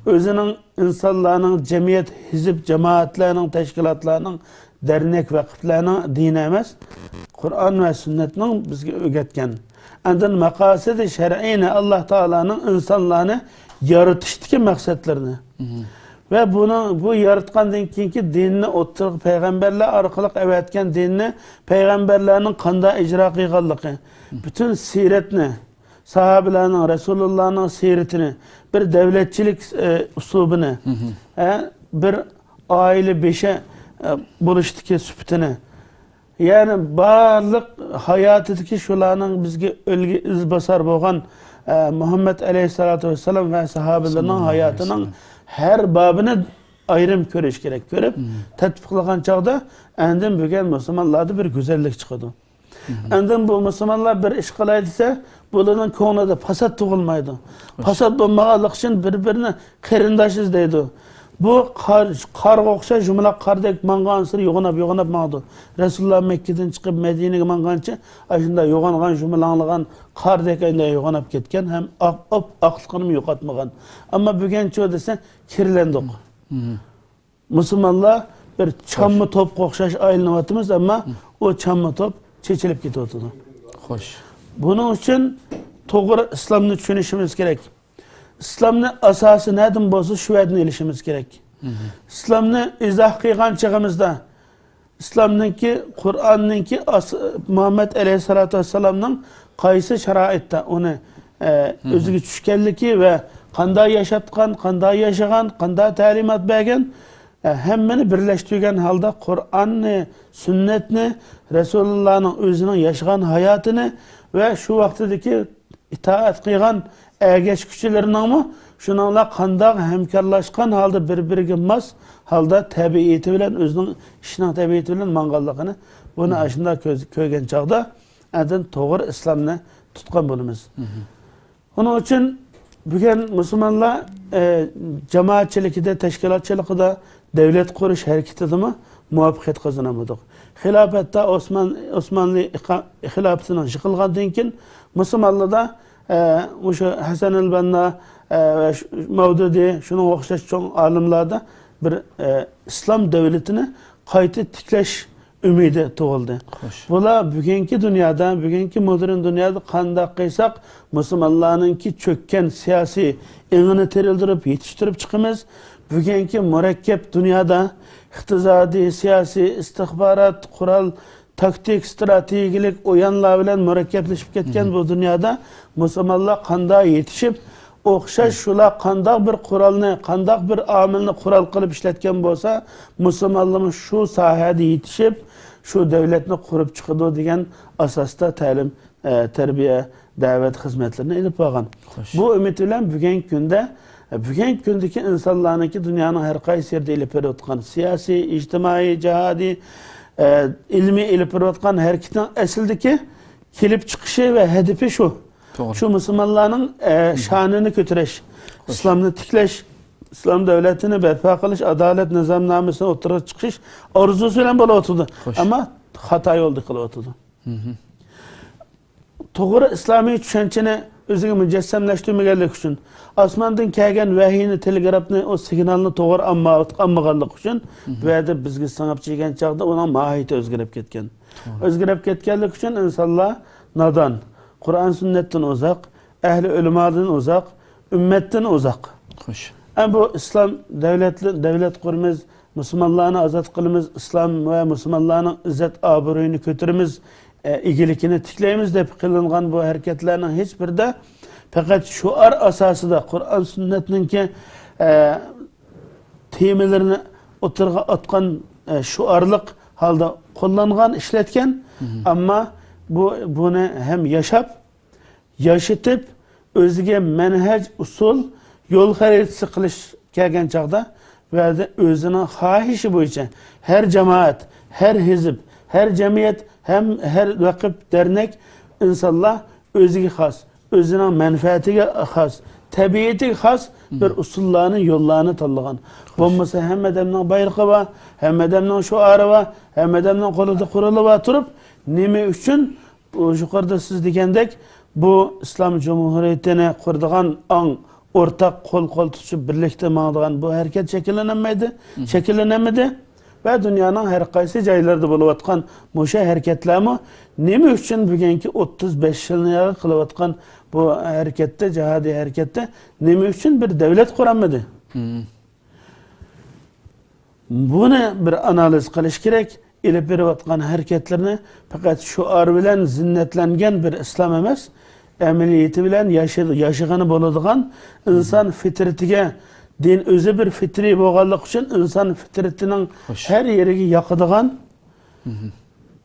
özünün insanların cemiyet, hizip, cemaatlerinin, teşkilatlarının, dernek vakıflarının dini emez. Kur'an ve sünnetin bizge öğretken. Andın makasidi şer'ine Allah Teala'nın insanlarını yaratıştaki maksatlarını ve bu yaratkandan keyinki dinini oturup peygamberler arkalık evetken dinini peygamberlerinin kanda icra kıygallığı, bütün siretini, sahabelerinin, Resulullah'ın siretini, bir devletçilik usulünü, bir aile beşe buluştaki süpütünü, yani barlık hayatıdaki şularının bizge ölgü izbasar boğan Muhammed Aleyhisselatü Vesselam ve sahabelerinin hayatının her babını ayrım körüş gerek. Görüp tatbiklagan çağda endin bugün Müslümanlarda bir güzellik çıkıyordu. Endin bu Müslümanlar bir iş kılaydıysa bunların konuda fasat tuğulmaydı. Fasat bulmağalık için birbirine kerindaşız deydi. Bu kar okşa jumla kardek mangan sır yoğunap mağdı. Resulullah Mekke'den çıkıp Medine'ye mangançı aşında yoğungan jumlanlıgan kardek ayında yoğunap ketken hem aklıqını yoqatmagan. Ama bugün çoğu desen kirlendik. Müslümanlar bir çamlı top okşaş aylanıvatımız ama o çamlı top çeçilip gidiyordu. Hoş. Bunun için doğru İslam'ını düşünüşümüz gerek. İslam'ın asası nereden bolsa şu yerden ilişimiz gerek. İslam'ını izah kıygan çağımızda İslam'ınki, Kur'an'ınki Muhammed Aleyhisselatü Vesselam'ın kaysı şaraitte onu özüge düşkenliki ve qanday yaşatkan, qanday yaşagan, qanday talimat bergen hemmeni birleştirgen halda Kur'an'ını, sünnetini, Resulullah'ın özünün yaşagan hayatını ve şu vaktideki itaat kıygan ergeç küçülerinin mı şununla qanday hemkarlaşkan halda birbiriga mas halda tabiiyeti bilen özünün işinin tabiiyeti bilen mangallıqını bunu aşında köygen çağda adın doğru İslam'ını tutkan bulumuz. Onun için bugün Müslümanlar cemaatçilikte, teşkilatçılıkta devlet kuruş hareketi mi muvaffakiyet kazanamadık. Hilafette Osmanlı hilafetinin yıkılgandan keyin Müslümanlarda Hasan el-Banna Mevdudi şunun okşaş çoğun alimlarda bir İslam devletini qayta tiklash ümidi tug'ildi. Bular bugünkü dünyada, bugünkü modern dünyada qanday qilsak Müslümanlarninki çökken siyasi engini terildirip yetiştirip çıkımız. Bugünkü murakkab dünyada iqtisadi, siyasi, istihbarat, kural, taktik, stratejilik oyanlar bilen murakkableşip ketken bu dünyada Müslümanlar qanday yetişip o'xshash shular qanday bir qurolni, qanday bir omilni qurol qilib ishlatgan bo'lsa, musulmonlarimiz shu sohada yetishib, shu davlatni qurib chiqadi degan asosda ta'lim, tarbiya, da'vat xizmatlarini ilib olgan. Bu umid bilan bugungi kunda, bugungi kundagi insonlarniki dunyoning har qaysi yerda ilib berayotgan siyosiy, ijtimoiy, jihodiy, ilmiy ilib berayotgan harakatning aslidagi kelib chiqishi va hedefi shu. Şu Müslümanların şanını kötüreş, İslam'ını tikleş, İslam devletini berpa kılış, adalet nizamnamesine oturup çıkış arzusuyla böyle oturdu. Ama hata yolda kılıp oturdu. Doğru İslami düşünceni özüge mücessemleştirmegenlik için, asmandan kelgen vahiyini, telegrafını, o signalını doğru anmaganlık için bu yerde bizge sanap çeken çağda onun mahiyeti özgürep ketken. Özgürep ketkenlik için insanlar nadan, Kur'an sünnetten uzak, ehli ulemadan uzak, ümmetten uzak. Bu İslam devlet kurumuz, Müslümanlarını azat kılımız, İslam ve Müslümanların izzet aburuyunu kötürümüz, iyilikini tikleyimiz de kılıngan bu hareketlerinin hiçbir de fakat şuar asasıda Kur'an sünnetinki temelerini atkan şuarlık halde kullanılan, işletken ama bunu hem yaşatıp özüge menhec, usul, yol haritası kılış kelgen çağda ve de özünün hahişi boyunca her cemaat, her hizip, her cemiyet, hem her vakıf, dernek insanlar özüge has, özünün menfaatine has, tabiiyeti has bir usullarını, yollarını tallagan. Bombası hem edemden bayrağı var, hem edemden şuarı var, hem edemden koluda kuralı var turup nime üçün yukarıda siz degandek bu İslam Cumhuriyeti'ne kurduğun an ortak kol tutuşup birlikte mağdığın bu hareket şekillenemedi ve dünyanın her kaysi caylarda buluvatkan muşa hareketlerimi nime üçün bugünkü 35 yılını kılıvatkan bu harekette, cihadi harekette nime üçün bir devlet kuramadı. Bunu bir analiz kılış gerek. İlip beriyotgan hareketlerini fakat şuar bilen zinnetlengen bir İslam emas, ameliyeti bilen yaşaganı boladigan insan fitratiga din özü bir fitri bolganlık için insan fitratinin her yeriga yaqadigan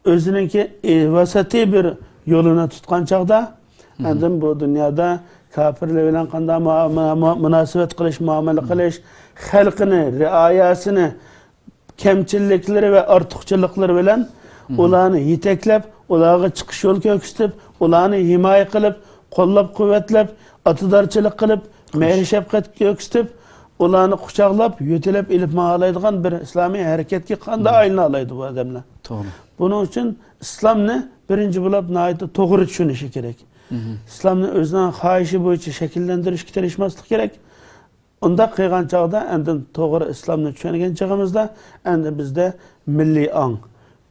özününki vasati bir yoluna tutkan çağda endi bu dünyada kafirler bilen qanday münasebet qilish, muamele qilish, xalqini, riayasini kemçillikleri ve artıkçılıkları bilen ularını yeteklep, ularga çıkış yol köküstüp, ularını himaye kılıp, kollap kuvvetlep, atıdarçılık kılıp, mehri şefkat köküstüp, ularını kucaklap, yütelep, ilip mağalaydıgan bir İslami hareket ki kanda ayını alaydı bu adamlar. Bunun için İslam ne? Birinci bulap naiti doğru düşünüşü gerek. İslam'ın özünden hahişi boyunca şekillendiriş kitarışmazlık gerek. Onda kıygan çağda endin doğru İslam'ını düşüngen çağımızda endi bizde milli an,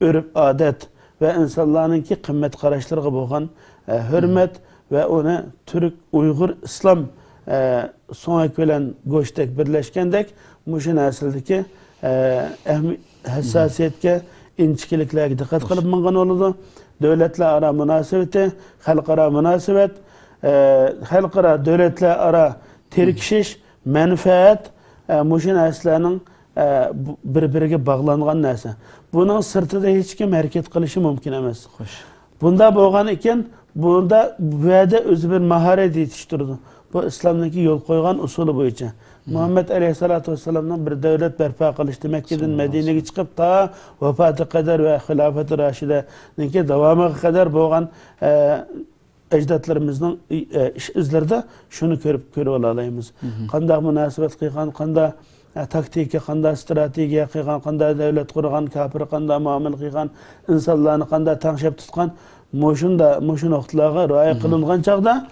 örüp adet ve insanların ki kıymet karıştırığı boğan hürmet ve ona Türk, Uygur, İslam soňa kölen goştek birleşkendek muşun asildeki hassasiyetke, inçikiliklerge dikkat kılıp mıngın oludu. Devletler ara münasebeti, halkara münasebet, halkara devletler ara terkişiş, menfaat, muşun aslarının birbiriga bağlangan narsa. Bunun sırtida hiç kim hareket kılışı mümkün emas. Bunda bolgan eken, bunda vada özü bir maharet yetiştirdi. Bu İslam'daki yol koygan usulü boyunca. Muhammed Aleyhisselatü Vesselam'dan bir devlet berpa kılıştı. Mekke'den Medine'ye çıkıp ta vefatı kadar ve Hilafet-i Raşide'ninki devamı kadar bolgan ecdatlarımızın izlerde şunu görüp alayımız. Kanda münasebet kıygan, kanda taktiki, kanda stratejiya kıygan, kanda devlet kurgan, kafir kanda muamel kıygan, insanlarını kanda tanışıp tutkan, Moşun oqtulağa rüaya kılıngan çağda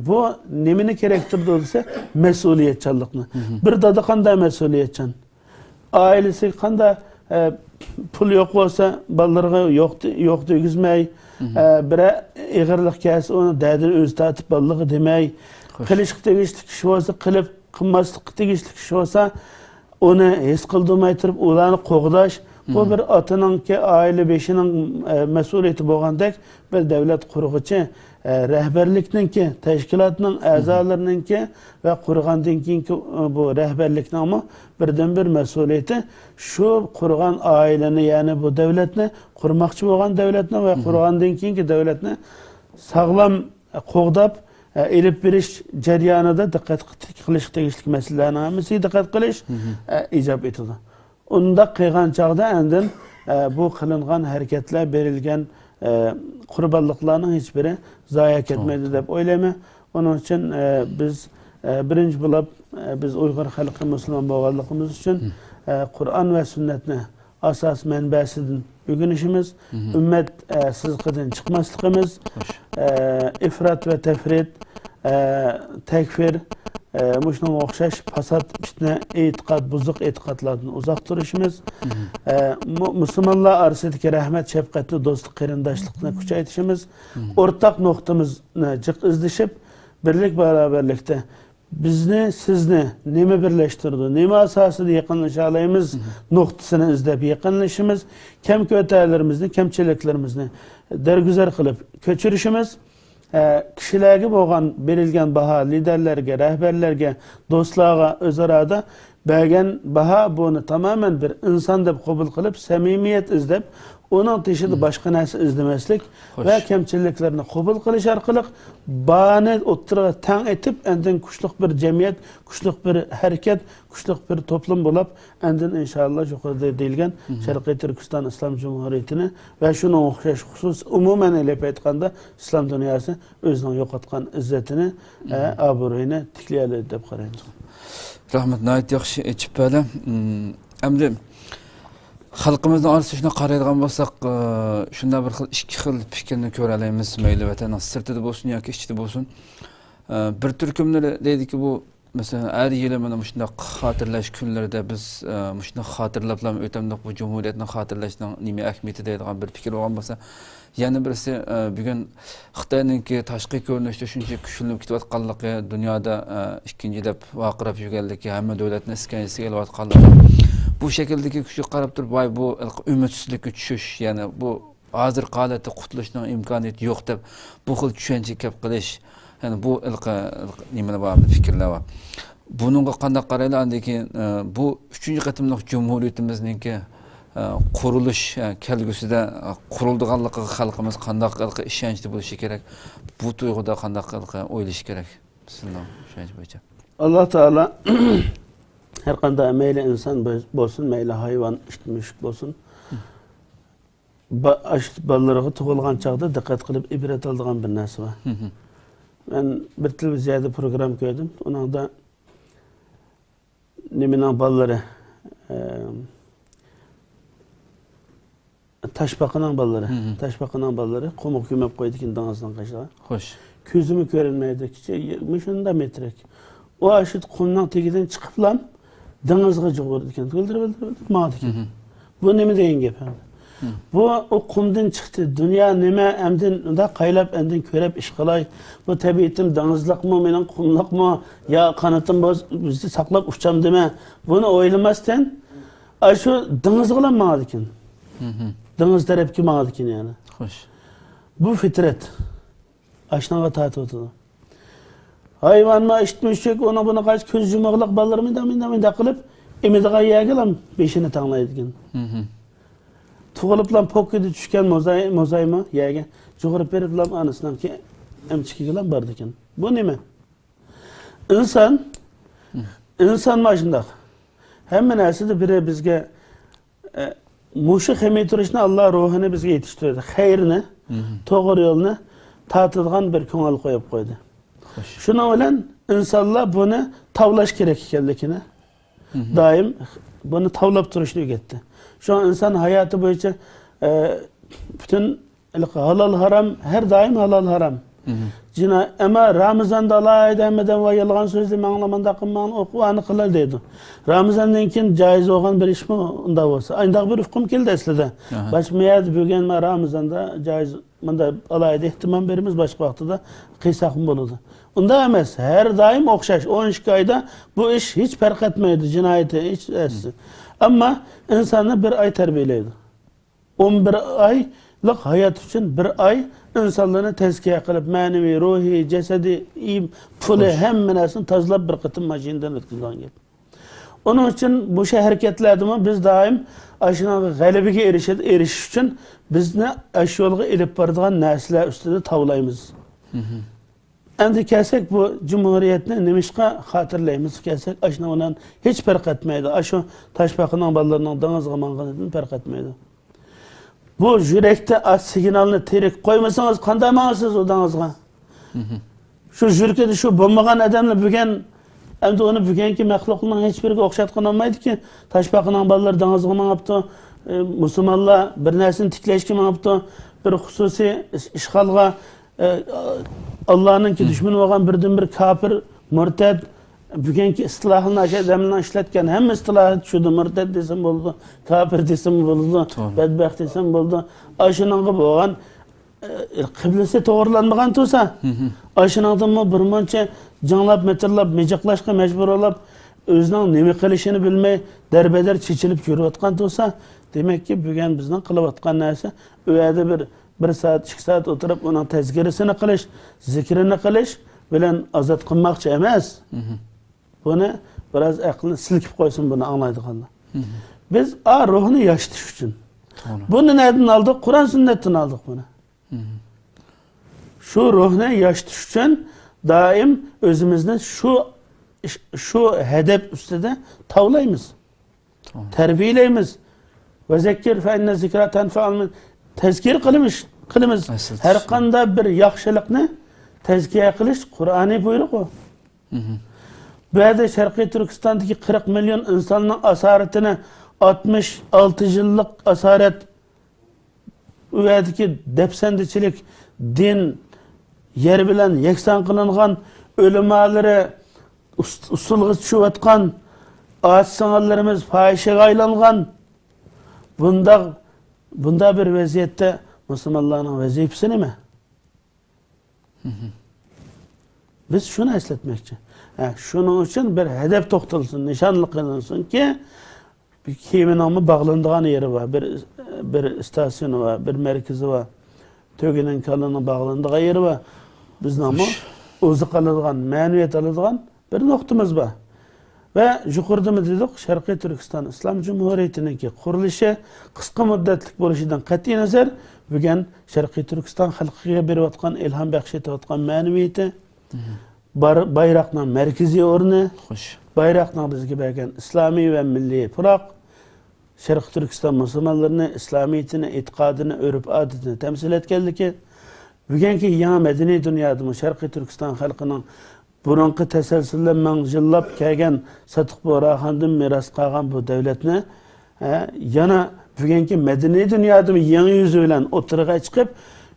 bu nemini gerektirdi olsa mesuliyetçanlıkını. Bir dadı kanda mesuliyetçan. Ailesi kanda pul yok olsa ballarına yoktu yüzmey. Bire eğerlik kese onu dədini öz tatıp ballığı demey. Kılışık tegişlik kişi olsa kılıp kımmaslık tegişlik kişi olsa onu his kıldırmay turib ulanı qoğdaş. Bu bir atının ki aile beşinin mesuliyeti boğandak bir devlet kuruğucu rehberliknin ki teşkilatının azalarının ki ve kurğandın ki bu rehberliknin ama birden bir mesuliyeti şu kurğan aileni yani bu devletini kurmakçı boğan devletini ve kurğandın ki devletini sağlam qoğdap elip biriş ceryanıda dikkat kılış tegişlik meselelerini hamisi dikkat kılış icap etildi. Onda kıygan çağda endin bu kılıngan hareketler berilgen kurbanlıklarının hiçbiri zayak etmedi dep oylama. Onun için biz birinci bulup biz Uygur halkı Müslüman boğanlığımız için Kur'an ve sünnetine asas menbesinden ügünüşümüz, ümmet sızgıdan çıkmaslıkımız, ifrat ve tefrit, tekfir, muşnun okşaş, pasat, fitne, itiqad, buzluq itiqadlardan uzak duruşumuz, Müslümanlar arasındaki rahmet, şefkatli, dostluk, kerindaşlıkla kuchaytishimiz, ortak noktamızı cık izlişip, birlik beraberlikte bizni, sizni nemi birleştirdi, nemi asasıda yakınlaşalayımız noktasını izlep yakınlaşımız, kem kötəlerimizni, kemçiliklerimizni dergüzar kılıp köçürüşümüz, kişilerge boğan verilgen baha liderlerge, rehberlerge, dostlarga özarada belgen baha bunu tamamen bir insan deb kabul kılıp samimiyet izlep onun dışında başka narsa izlemeslik ve kemçiliklerini kabul kılış arkalık bahane otturağa tan etip endin kuşluk bir cemiyet, kuşluk bir hareket, kuşluk bir toplum bulup endin inşallah yukarıda deyilgen Şarkı Türkistan İslam Cumhuriyeti'ni ve şunu okşaş husus umumen elep etkanda İslam dünyası özünün yok atkan izzetini, aburuyunu tikleyeli dep qarayın. Rahmet nayet yaxşı etip böyle. Emri halkımızın arası şuna qaraydigan bolsak, şunda bir xil iki xil fikirni ko'ralaymiz. Meyli vatan sirtida bolsun yoki ichida bolsun. Bir türkümleri deydi ki bu mesela her yili mana shunday xotirlash kunlarida biz shunday xotirlab o'tamdik bu jumhuriyatni xotirlashning nima ahamiyati deydigan bir fikr bo'lgan bo'lsa, yana birisi bugun Xitoyninki tashqi ko'rinishda shuncha kuchlanib ketayotganligi, dunyoda ikkinchi deb vaqirab yurganligi, hamma davlatni iskanjasiga olayotganligi. Bu şekildeki kişi qarab turib, vay bu ümitsizlikka tushish, yani bu hozir holatda qutulishning imkoniyati yo'q deb bu xil tushuncha kelib qilish, yani bu nimalar bor, fikrlar bor. Buningga qanday qaraylar keyin bu 3-chi qatimliq jumhuriyatimizningki qurilish kelgusida qurildiganligiga xalqimiz qanday ishonchli bo'lishi kerak? Bu tuyg'uda qanday o'ylash kerak? Sizning ishonch bo'yicha. Allah Teala her kanda meyli insan bolsun, meyli hayvan, müşk bolsun. Ballarığı tuğulgan çağda dikkat kılıp ibret aldığım bir narsa var. Ben bir televiziyada program gördüm. Onun da neminin balları taşbakının balları komuk yumep koyduk indağızdan kaçlar. Hoş. Küzümü görünmeydi ki mışında metrek. O aşıt kumdan tekiden çıkıp lan denizga jogordu eken. Bildir mağdı eken. Bu nemi deyin gep. Bu o kumdan çıktı. Dünya nime emdin da kaylap endin körep iş kılay. Bu tabiatim dağızlık mı, benim kumluk mu, ya kanatım bizi saklap uçacağım deme. Bunu oylamazken şu dağız kılan mağadı ki. Dağız tarafki mağadı ki yani. Hoş. Bu fitret. Aşnağa taat oturdu. Hayvan mı işitmişecek, ona buna kaç köz cumağlık ballarımı da kılıp emidiga yegilam beşini tanlaydıgın. Tuğulup pokkedi düşken mozay mı yegen. Juğurup berip anısından ki emçikigilam bardıken. Bu nime? İnsan başındak. Hemen asıdı biri bizge muşu hemi turuşuna Allah ruhunu bizge yetiştirdi. Hayırını, doğru yolunu tatıdığan bir konal koyup koydu. Şuna olan insanlar bunu tavlaş gerek kendikine. Daim bunu tavlap duruşunu gitti. Şu an insan hayatı boyunca bütün halal haram, her daim halal haram. Ama Ramazan'da Allah edemeden ve yalgan sözlü anlamında kılmanı okuğanı kılal deydi. Ramazan'dan keyin caiz olan bir iş mi onda olsa. Aynı bir hüküm keldi aslında. Başmayad bugün Ramazan'da caiz manda Allah ihtimam berimiz başka vaxtıda kıysakım boludu. Onda emas, her daim okşaş. 12 ayda bu iş hiç fark etmeydi, cinayeti hiç etsi. Ama insanı bir ay terbiyeleydi. 11 aylık hayat için bir ay insanlarını tezkiye kılıp manevi, ruhi, cesedi, pulu hemmenesini tazlap bir kıtım macinden ötküzden gibi. Onun için bu hareketlerdi biz daim aşına galibiye eriş için biz ne aşyolga ilip bardıgan nesile üstüde tavlayımız. Endi kelsek bu Cumhuriyetini nemişka hatırlayımız kelsek aşına olan hiç fark etmeydi. Aşı taşbakının ballarının dağız gamanğını fark etmeydi. Bu yürekte at signalını terik koymasanız kandaymansınız o dağızga. Şu jürkede şu bombagan adamla bügen endi onu bügenki məxluqunun hiçbiriga okşatqan olmaydı ki taşbakının balları dağızga mağaptı. Müslümanlar bir nersini tikleşki mağaptı. Bir hususi işgalga Allah'ın ki düşmanı olan bir kafir, mürted, bugünkü istilahını adamla işletken hem istilahı şudu, mürted desem oldu, kafir desem oldu, bedbaht desem oldu. Aşının gibi olan kıblesi doğrulanmagan olsa, aşının mı bir mança canlap, metirlap, mecaklaşka mecbur olup, özünün nemi kılışını bilmey, derbeder çiçilip yürüyatkan olsa, demek ki bugün bizden kılıvatkan neyse, öyle bir saat, 2 saat oturup onun tezkiresini kılış, zikrini kılış, bilen azat kılmakçı emez. Bunu biraz aklını silkip koysun bunu anlaydık Allah. Biz ruhunu yaşatış için. Bunu nereden aldık? Kur'an sünnetten aldık bunu. Şu ruhunu yaşatış için daim özümüzde şu hedef üstüde tavlayımız. Terbiyeleyimiz. Ve zekir fe inne zikra tenfa'al tezkir kılımız. Her kanda bir yaxşılıkni tezkiye kılış Kur'an'ı buyruk o. Böyle Şarkı Türkistan'daki 40 milyon insanın asaretini 66 yıllık asaret üyedeki depsendiçilik din yer bilen yeksan kılıngan ölümaları usulgı çuvatkan ağaç sanallarımız fahişe aylangan bunda bir vaziyette Müslümanların vazifesi ne mi? Biz şunu esletmekçi. Şunun için bir hedef toxtulsun, nişanlı kılınsın ki kimin ama bağlandığın yeri var, bir istasyonu var, bir merkezi var, tögünün kalının bağlandığı yeri var. Biz ama o'zi qaladigan, ma'naviyat aladigan bir noktamız var. Ve yukarıda mı dedik? Şarkı Türkistan İslam Cumhuriyeti'ninki kuruluşu kısa müddetlik bo'lishdan qat'iy nazar bugün Şarkı Türkistan halkıya beriyotgan ilham baxsh etayotgan ma'naviyati bayraqning merkezi o'rni, bayraqning bizga bergan islomiy ve milliy puroq Şarkı Türkistan musulmonlarini islomiyyatini, e'tiqodini, urf odatini temsil etganligi bugungi yangi madaniy dunyoda Şarkı Türkistan xalqining burunqi təsəlsüllə məngzillab kəlgən Satıq Boraxandan miras qalğan bu dövlətni yana bugünkü mədəni dünyada yeni yüzü ilə oturuğa çıxıb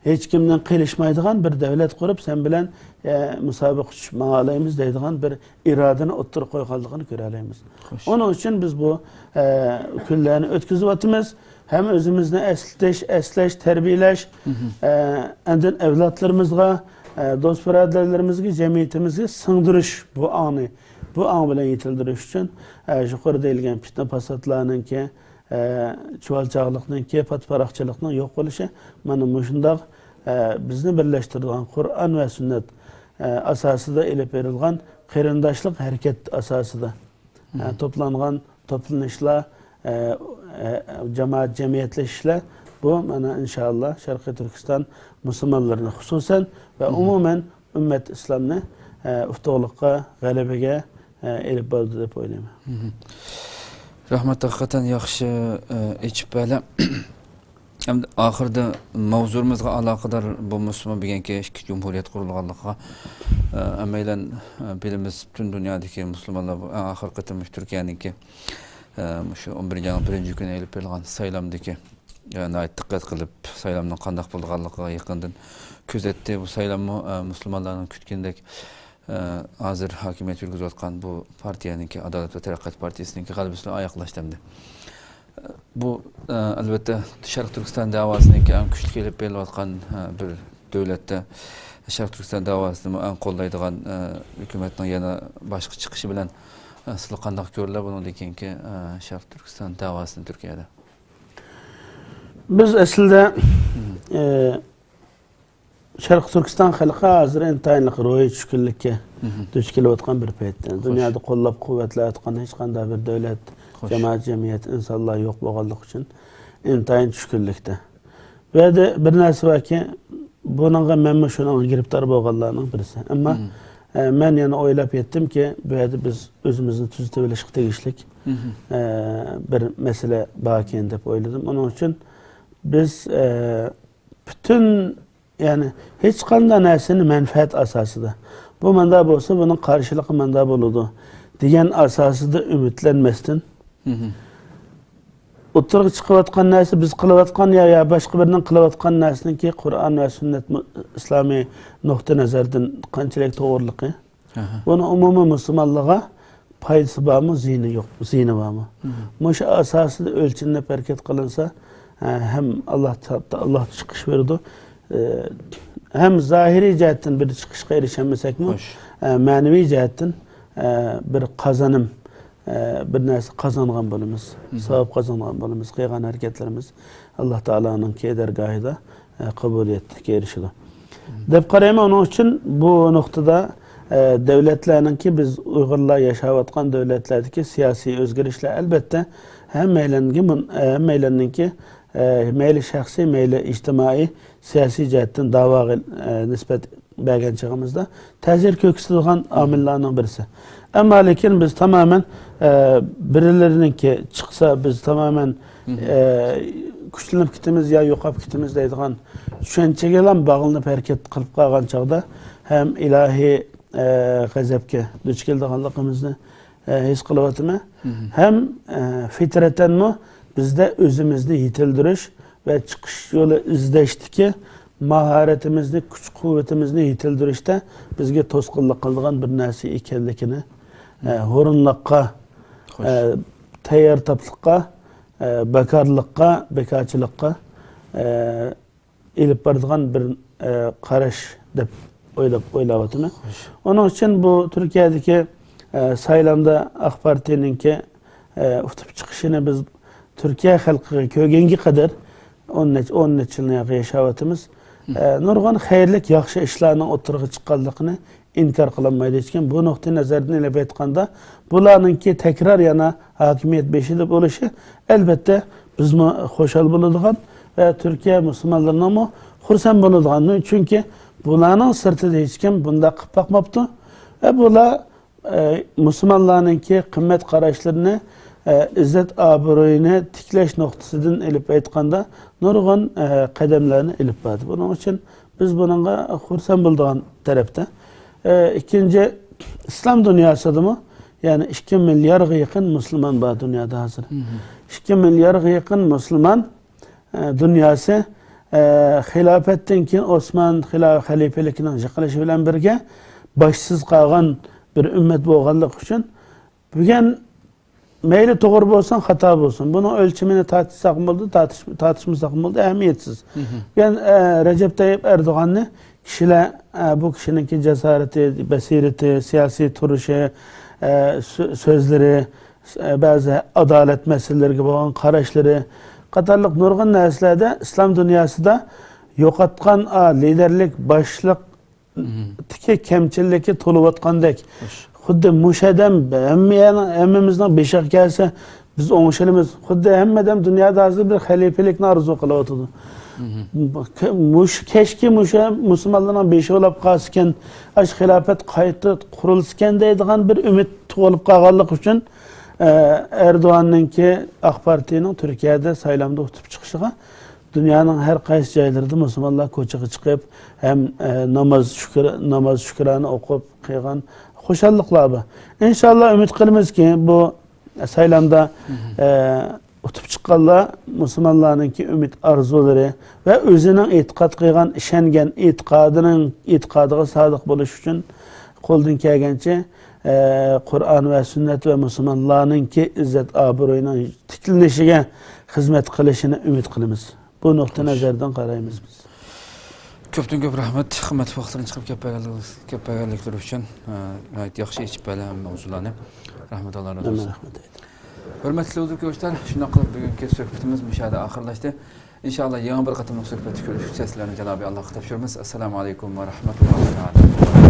hech kimden qilishmaydigan bir devlet kurup sen bilen musabaqa uçuşmağa alayımız deydigan bir iradını oturup koygaldıgını görelayımız. Onun için biz bu küllerini ötküzüp atımız. Hem özümüzde esleş, terbiyeleş, endin evlatlarımızga, dost biradərlərimizə, cəmiyyətimizə sığdırış bu anı, bu an bilen yetildiriş üçün yukarı deyilgen fitne fasatlarının ki, çuvalçağlıqның ki, patparaqçılıqның yox oluşu, mana muşundaq bizni birleştirdiğin Kur'an ve sünnet asasıda ilip verilgan qeyrindaşlıq hareket asasıda toplanğan toplanışlar, cemaat cemiyetleşişler bu mana inşallah Şarkı Türkistan Müslümanlarına hususen ve umumen ümmet İslam'ını uftuğlukka, galebege elip bardı dep oynayma. Rahmet hakikaten yaxşı içip böyle. Hem ahırda mavzurumuzga alaqadar bolmasmı bilgenki Cumhuriyet kurulganlıqqa emeylen bilimiz bütün dünyadaki Müslümanlar ahir qıtılmış Türkiye'ninki şu 11. gün elip verilgan saylamdaki diqqat qılıp saylamның qandaq bolğanlıqqa yaqından közetdi. Bu saylamı Müslümanların kütkendek hazır hakimiyet yürgüzüp atkan bu partiyanınki Adalet ve Terakkat Partisininki galibisini ayaklaştırdı. Bu elbette Şarkı Türkistan davasınınki en güçlü gelip belli atkan bir devlette Şarkı Türkistan davasını en kollaydıgan hükümetin yana başka çıkışı bilen sizler qandaq görürler bunu dekenki Şarkı Türkistan davasını Türkiye'de. Biz aslında Şarkı Türkistan halkı hazır entayinlik ruhi düşkünlükke duç kelip atkan bir payttan. Dünyada qollap kuvvetli atkan hiç qanday bir devlet, cemaat, cemiyet, insanlar yok boğallık için entayin düşkünlükte. Ve de bir narsa var ki bununla memnun şunun giriptar boğallarının birisi. Ama ben yani oylap ettim ki bu yerde biz özümüzün tüzütebilişik tegişlik bir mesele bakiyen dep oyladım. Onun için biz bütün yani hiç qanday narsani menfaat asasida. Bu mandab olsa bunun karşılığı mandab oludu. Diyen asasida ümitlenmestin. Oturuq çıkıp atkan narsa biz qılıp atkan ya başka birinin qılıp atkan narsının ki Kur'an ve sünnet İslami nokta nazardan qanchalik to'g'riliqi. Bunu umumiy Müslümanlığa paydası var mı, ziyni yok, ziyni var mı? Muş asasida ölçünüp hareket kılınsa hem Allah çıkış verdi. Hem zahiri cihetten bir çıkışa erişemesek mi? Manevi cihetten bir kazanım, bir narsa kazangan bolumuz, sevap kazangan bolumuz, kıygan hareketlerimiz Allah Teala'nın kedergahida kabuliyetlik erişidi. Dep qarayma onun için bu noktada devletlerinin ki biz Uygurlar yaşavatkan devletlerdeki siyasi özgürlükler elbette hem meylenin ki meyli şahsi, meyli içtimai, siyasi cihetten dava nispet bergen çağımızda tezir köksüdüğün amillerinin birisi. Ama lakin biz tamamen birilerinin ki çıksa biz tamamen güçlenip gitimiz ya yoqap gitimiz deydiğen düşüncege lan bağlanıp hareket kılıp kalgan çağda hem ilahi gazapke duç keldiğanlığımızı his kılıvatımı hem fitreten mi bizde özümüzü yitildiriş ve çıkış yolu izleşti ki maharetimizni, güç kuvvetimizni yitildirişte bizge toskınlık kıldığan bir narsa ekenligini horunlukka, tayyor taplıkka, bekarlıkka, bekarçılıkka ilip bardıgan bir qaraş dep oylavatını. Onun için bu Türkiye'deki saylamda AK Parti'ninki utup çıkışını biz Türkiye halkı kögengi kadar 10 yılını yaşavatımız nurgan hayırlık yaxşı işlerinin oturuğa çıqqanlığını inkar kılamaydı için bu nokta nazardan ile aytganda bularınki tekrar yana hakimiyet beşilip oluşu elbette bizmi hoşal bulunduğun ve Türkiye Müslümanlarına mı xursand bulunduğun çünkü bularının sırtı hiç kim bunda qıp bakmaptı ve bular Müslümanlarınki kıymet karışlarını izzet abroyunu tikleş noktasından elip aytganda nurgun kademlerini elip vardı. Bunun için biz bununla xursand bulduğun tarafta. İkinci İslam dünyasıdır mı? Yani 2 milyar yakın Müslüman var dünyada hazır. 2 milyar yakın Müslüman dünyası hilafetden keyin Osman halifeligining yiqilishi bilan birga boshsiz qolgan bir ummat bo'lganlik uchun bugun mayli to'g'ri bo'lsin, xato bo'lsin, buni o'lchimini tartishsak bo'ldi, tartishmasak bo'ldi, ahamiyatsiz. Yani Recep Tayyip Erdoğan'ni kishilar bu kishiningki jasorati, basirati, siyosiy turishi, so'zlari, ba'zi adolat masalalariga bo'lgan qarashlari qatorliq nurg'un narsalarda islom dunyosida yo'qotgan liderlik, boshliq tiki kamchillikka to'layotgandek. Xuddi mushadam hammamizning beshaq kelsa biz o'ngishimiz xuddi hammadan dunyoda hozir bir xalifalikni orzu qilyotdi. Keşke musulmonlarning beshovlab qolgan ash xilofat qayta qurilgan deydigan bir umid tug'ilib qolganlik uchun Erdo'g'anningki AK Parti'ning Turkiyada saylamda o'tib chiqishiga dünyanın her qaysi joylarida musulmonlar ko'chaga chiqib ham namoz shukrani o'qib qilgan xo'shalliqlar bor. İnşallah umid qilamizki bu saylamda o'tib chiqqanlar musulmonlarningki umid arzulari va o'zining e'tiqod qilgan, ishongan e'tiqodiga sodiq bo'lish uchun qo'ldan kelgancha Kur'an ve sünnet ve Müslümanlarınki izzet obro'yining tiklanishiga xizmat qilishini umid qilamiz. Bu nuqta nazardan qaraymiz biz. Ko'pdan ko'p rahmat, qimmat vaqtlarni chiqib kelganliklari uchun. Yaxshi yechib bergan mavzularni. Rahmat Allah razı olsun. Hürmetli o'zbeklar, shunday qilib bugungi suhbatimiz mushada oxirlashdi. İnşallah yangi bir qatimliq suhbatda ko'rishib, sizlarni janobi Allohga topshiramiz. Assalomu alaykum va rahmatullohi va barakatuh.